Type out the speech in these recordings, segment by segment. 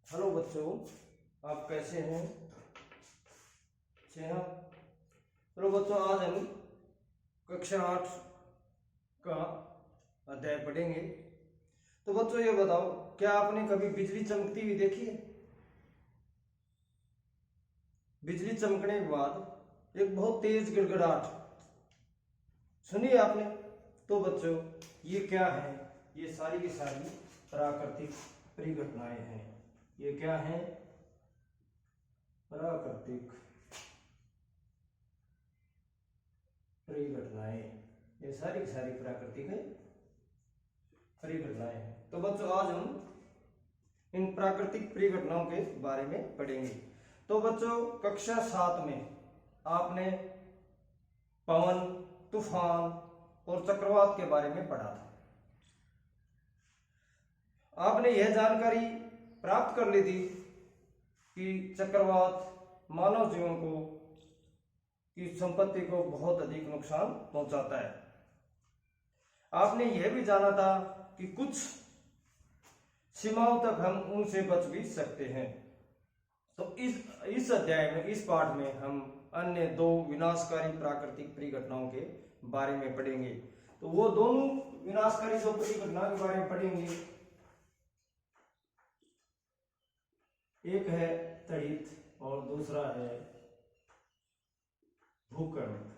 Hello बच्चों, आप कैसे हैं? अच्छे हैं आप? चलो बच्चों, आज हम कक्षा 8 का अध्याय पढ़ेंगे। तो बच्चों ये बताओ, क्या आपने कभी बिजली चमकती हुई देखी है? बिजली चमकने के बाद एक बहुत तेज गिड़गिड़ाहट सुनी है आपने? तो बच्चों ये क्या है? ये सारी की सारी प्राकृतिक परिघटनाएं हैं। ये क्या है? प्राकृतिक परिघटनाएं। ये सारी की सारी प्राकृतिक परिघटनाएं हैं। तो बच्चों आज हम इन प्राकृतिक परिघटनाओं के बारे में पढ़ेंगे। तो बच्चों कक्षा 7 में आपने पवन, तूफान और चक्रवात के बारे में पढ़ा था। आपने यह जानकारी प्राप्त कर ली थी कि चक्रवात मानव जीवन को की संपत्ति को बहुत अधिक नुकसान पहुंचाता है। आपने यह भी जाना था कि कुछ सीमाओं तक हम उनसे बच भी सकते हैं। तो इस अध्याय में, इस पाठ में हम अन्य दो विनाशकारी प्राकृतिक परिघटनाओं के बारे में पढ़ेंगे। तो वो दोनों विनाशकारी जो परिघटनाओं के बारे में पढ़ेंगे, एक है तड़ित और दूसरा है भूकंप।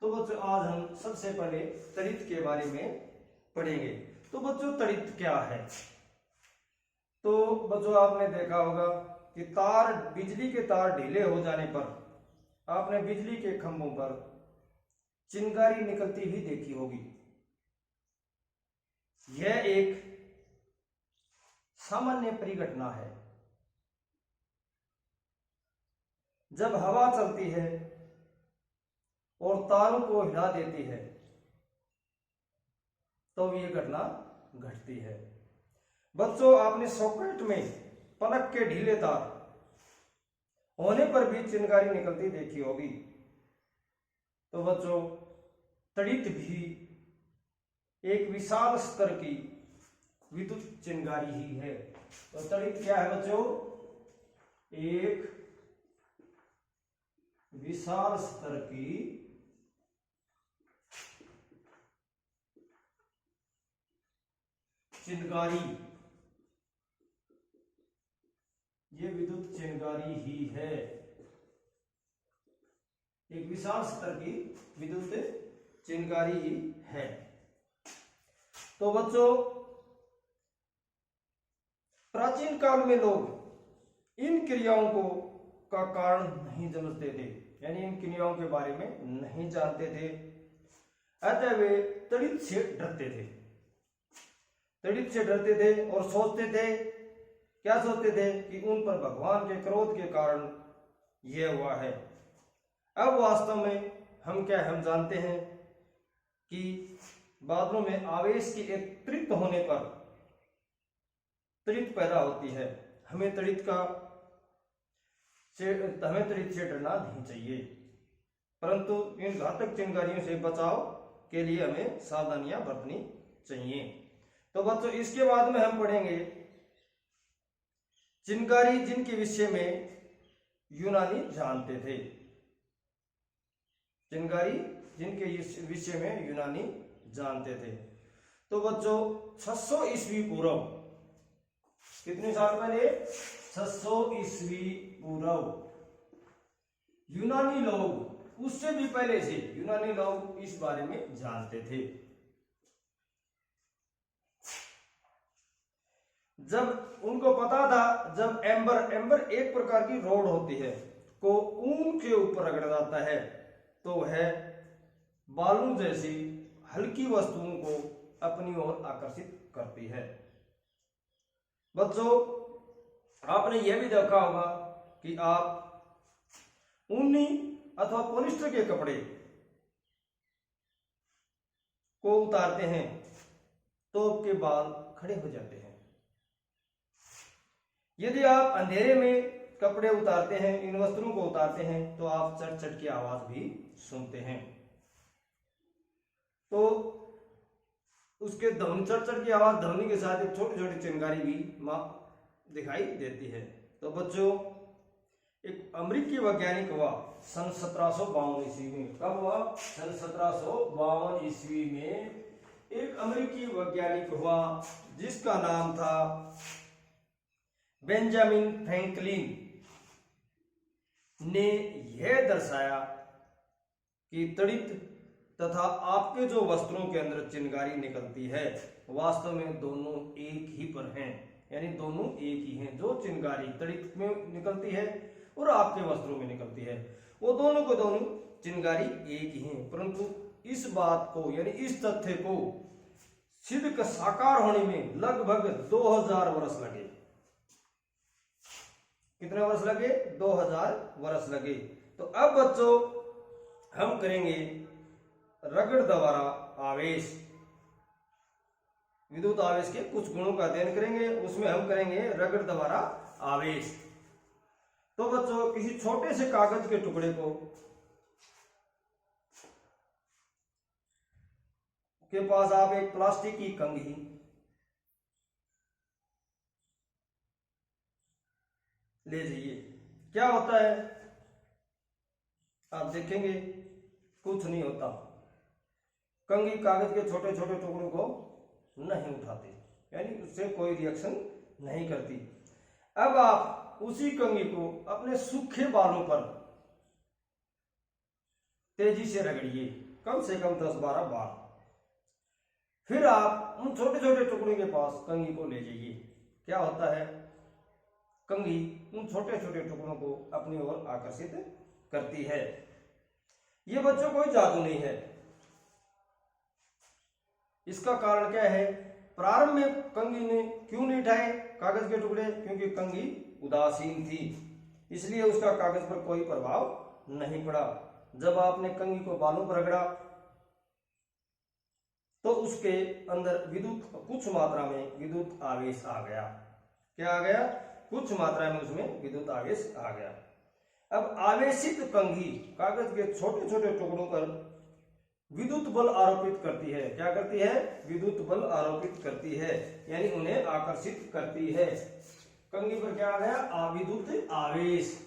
तो बच्चों आज हम सबसे पहले तड़ित के बारे में पढ़ेंगे। तो बच्चों तड़ित क्या है? तो बच्चों आपने देखा होगा कि बिजली के तार ढीले हो जाने पर आपने बिजली के खंभों पर चिंगारी निकलती हुई देखी होगी। यह एक सामान्य परिघटना है। जब हवा चलती है और तारों को हिला देती है तो यह घटना घटती है। बच्चों आपने सॉकेट में पलक के ढीले तार होने पर भी चिंगारी निकलती देखी होगी। तो बच्चों तड़ित भी एक विशाल स्तर की विद्युत चिंगारी ही है। तो तड़ित क्या है बच्चों? एक विशाल स्तर की चिंगारी। ये विद्युत चिंगारी ही है। एक विशाल स्तर की विद्युत चिंगारी ही है। तो बच्चों प्राचीन काल में लोग इन क्रियाओं को का कारण नहीं समझते थे, यानी इन क्रियाओं के बारे में नहीं जानते थे। अतः वे तड़ित से डरते थे। तड़ित से डरते थे और सोचते थे, क्या सोचते थे? कि उन पर भगवान के क्रोध के कारण यह हुआ है। अब वास्तव में हम जानते हैं कि बादलों में आवेश के एक तड़ित होने पर तड़ित पैदा होती है। हमें तड़ित से डरना नहीं चाहिए, परंतु इन घातक चिंगारियों से बचाव के लिए हमें सावधानियां बरतनी चाहिए। तो बच्चों इसके बाद में हम पढ़ेंगे चिंगारी जिनके विषय में यूनानी जानते थे। चिंगारी जिनके विषय में यूनानी जानते थे। तो बच्चों 600 ईस्वी पूर्व, कितने साल पहले? 600 ईस्वी पूर्व यूनानी लोग, उससे भी पहले से यूनानी लोग इस बारे में जानते थे। जब उनको पता था, जब एम्बर एक प्रकार की रोड होती है को ऊन के ऊपर रगड़ा जाता है तो वह बालू जैसी हल्की वस्तुओं को अपनी ओर आकर्षित करती है। बच्चों आपने यह भी देखा होगा कि आप ऊनी अथवा पॉलिस्टर के कपड़े को उतारते हैं तो आपके बाल खड़े हो जाते हैं। यदि आप अंधेरे में कपड़े उतारते हैं, इन वस्त्रों को उतारते हैं, तो आप चट चट की आवाज भी सुनते हैं। तो उसके ध्वनि चरचर की आवाज ध्वनि के साथ एक छोटी छोटी चिंगारी भी दिखाई देती है। तो बच्चों, एक अमेरिकी वैज्ञानिक हुआ सन 1752 ईस्वी में। कब हुआ? सन 1752 ईस्वी में एक अमेरिकी वैज्ञानिक हुआ जिसका नाम था बेंजामिन फ्रैंकलिन ने यह दर्शाया कि तड़ित तथा आपके जो वस्त्रों के अंदर चिंगारी निकलती है वास्तव में दोनों एक ही पर हैं, यानी दोनों एक ही हैं। जो चिंगारी तड़ित में निकलती है और आपके वस्त्रों में निकलती है वो दोनों को दोनों चिंगारी एक ही हैं। परंतु इस बात को यानी इस तथ्य को सिद्ध का साकार होने में लगभग 2000 वर्ष लगे। कितने वर्ष लगे? 2000 वर्ष लगे। तो अब बच्चों हम करेंगे रगड़ द्वारा आवेश, विद्युत आवेश के कुछ गुणों का अध्ययन करेंगे। उसमें हम करेंगे रगड़ द्वारा आवेश। तो बच्चों, किसी छोटे से कागज के टुकड़े को के पास आप एक प्लास्टिक की कंघी ले जाइए। क्या होता है आप देखेंगे? कुछ नहीं होता। कंघी कागज के छोटे छोटे टुकड़ों को नहीं उठाते, यानी उससे कोई रिएक्शन नहीं करती। अब आप उसी कंघी को अपने सूखे बालों पर तेजी से रगड़िए, कम से कम 10-12 बार। फिर आप उन छोटे छोटे टुकड़ों के पास कंघी को ले जाइए। क्या होता है? कंघी उन छोटे छोटे टुकड़ों को अपनी ओर आकर्षित करती है। ये बच्चों कोई जादू नहीं है। इसका कारण क्या है? प्रारंभ में कंघी ने क्यों नहीं उठाए कागज के टुकड़े? क्योंकि कंघी उदासीन थी, इसलिए उसका कागज पर कोई प्रभाव नहीं पड़ा। जब आपने कंघी को बालों पर रगड़ा तो उसके अंदर कुछ मात्रा में विद्युत आवेश आ गया। क्या आ गया? कुछ मात्रा में उसमें विद्युत आवेश आ गया। अब आवेशित कंघी कागज के छोटे छोटे टुकड़ों पर विद्युत बल आरोपित करती है। क्या करती है? विद्युत बल आरोपित करती है, यानी उन्हें आकर्षित करती है। कंघी पर क्या आ गया? विद्युत आवेश।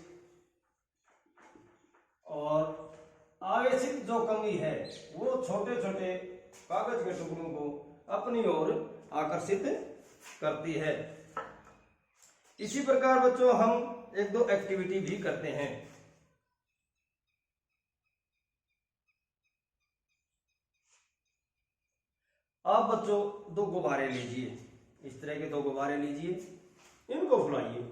और आवेशित जो कंघी है वो छोटे छोटे कागज के टुकड़ों को अपनी ओर आकर्षित करती है। इसी प्रकार बच्चों हम एक दो एक्टिविटी भी करते हैं। आप बच्चों 2 गुब्बारे लीजिए, इस तरह के 2 गुब्बारे लीजिए, इनको फुलाइए।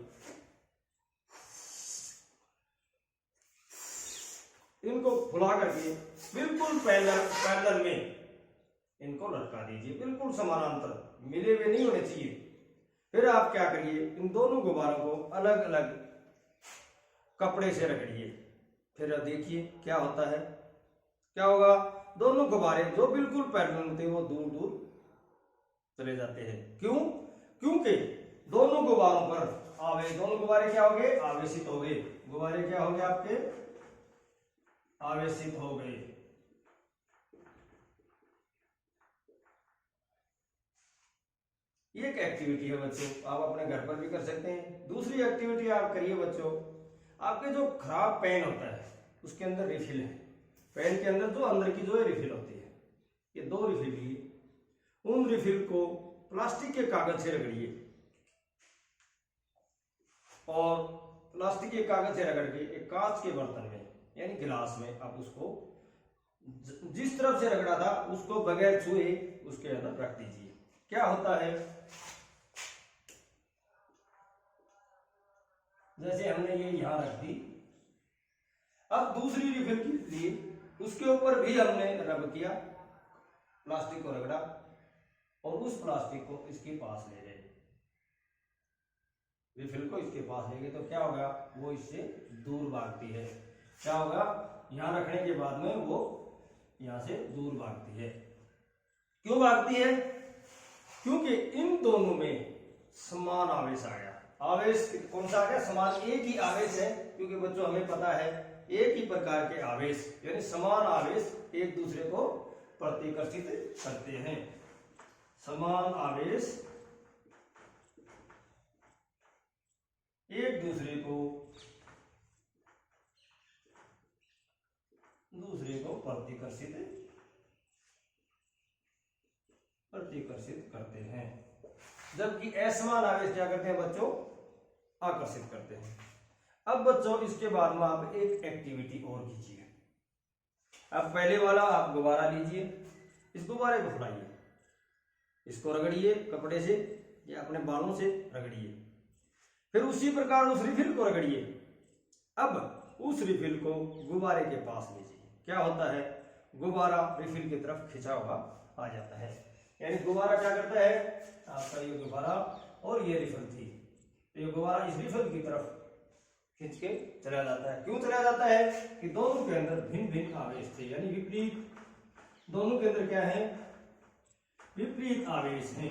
इनको फुला करके बिल्कुल पैरेलल में इनको लटका दीजिए, बिल्कुल समानांतर, मिले हुए नहीं होने चाहिए। फिर आप क्या करिए? इन दोनों गुब्बारों को अलग अलग कपड़े से रगड़िए। फिर अब देखिए क्या होता है। क्या होगा? दोनों गुब्बारे जो बिल्कुल पैरेलल होते हैं वो दूर दूर चले जाते हैं। क्यों? क्योंकि दोनों गुब्बारों पर दोनों गुब्बारे क्या हो गए? आवेशित हो गए। गुब्बारे क्या हो गए आपके? आवेशित हो गए। ये एक एक्टिविटी है बच्चों, आप अपने घर पर भी कर सकते हैं। दूसरी एक्टिविटी आप करिए बच्चों, आपके जो खराब पेन होता है उसके अंदर रिफिल है। पेन के अंदर जो अंदर की जो रिफिल होती है, ये 2 रिफिल लिए, उन रिफिल को प्लास्टिक के कागज से रगड़िए और प्लास्टिक के कागज से रगड़ के एक कांच के बर्तन में यानी गिलास में आप उसको जिस तरफ से रगड़ा था उसको बगैर छुए उसके अंदर रख दीजिए। क्या होता है? जैसे हमने ये यहां रख दी, अब दूसरी रिफिल के लिए उसके ऊपर भी हमने रब किया, प्लास्टिक को रगड़ा और उस प्लास्टिक को इसके पास ले गए, रिफिल को इसके पास ले गए, तो क्या होगा? वो इससे दूर भागती है। क्या होगा? यहां रखने के बाद में वो यहां से दूर भागती है। क्यों भागती है? क्योंकि इन दोनों में समान आवेश आ गया। आवेश कौन सा आ गया? समान, एक ही आवेश है। क्योंकि बच्चों हमें पता है एक ही प्रकार के आवेश यानी समान आवेश एक दूसरे को प्रतिकर्षित करते हैं। समान आवेश एक दूसरे को प्रतिकर्षित करते हैं, जबकि असमान आवेश क्या करते हैं बच्चों? आकर्षित करते हैं। अब बच्चों इसके बाद में आप एक एक्टिविटी और कीजिए। अब पहले वाला आप गुब्बारा लीजिए, इस गुब्बारे को फुलाइए, इसको रगड़िए कपड़े से या अपने बालों से रगड़िए, फिर उसी प्रकार उस रिफिल को रगड़िए। अब उस रिफिल को गुब्बारे के पास लीजिए, क्या होता है? गुब्बारा रिफिल की तरफ खिंचा हुआ आ जाता है। यानी गुब्बारा क्या करता है? आपका ये गुब्बारा और ये रिफिल थी, तो ये गुब्बारा इस रिफिल की तरफ खींच के चला जाता है। क्यों चला जाता है? कि दोनों के अंदर भिन्न भिन्न आवेश थे, यानी विपरीत, दोनों के अंदर क्या है? विपरीत आवेश है।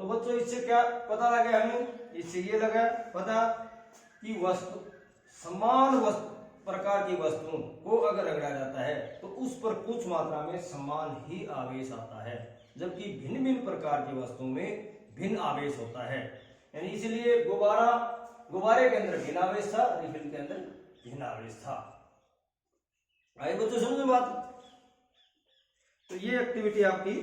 तो बच्चों इससे क्या पता लगा हमें? इससे ये लगा पता कि वस्तु समान वस्तु प्रकार की वस्तुओं को अगर रगड़ा जाता है तो उस पर कुछ मात्रा में समान ही आवेश आता है, जबकि भिन्न भिन्न प्रकार की वस्तुओं में भिन्न आवेश होता है। यानी इसलिए गुब्बारे के अंदर भिन्न आवेश था, रिफिल के अंदर भिन्न आवेश था। आइए बच्चों समझो बात। तो ये एक्टिविटी आपकी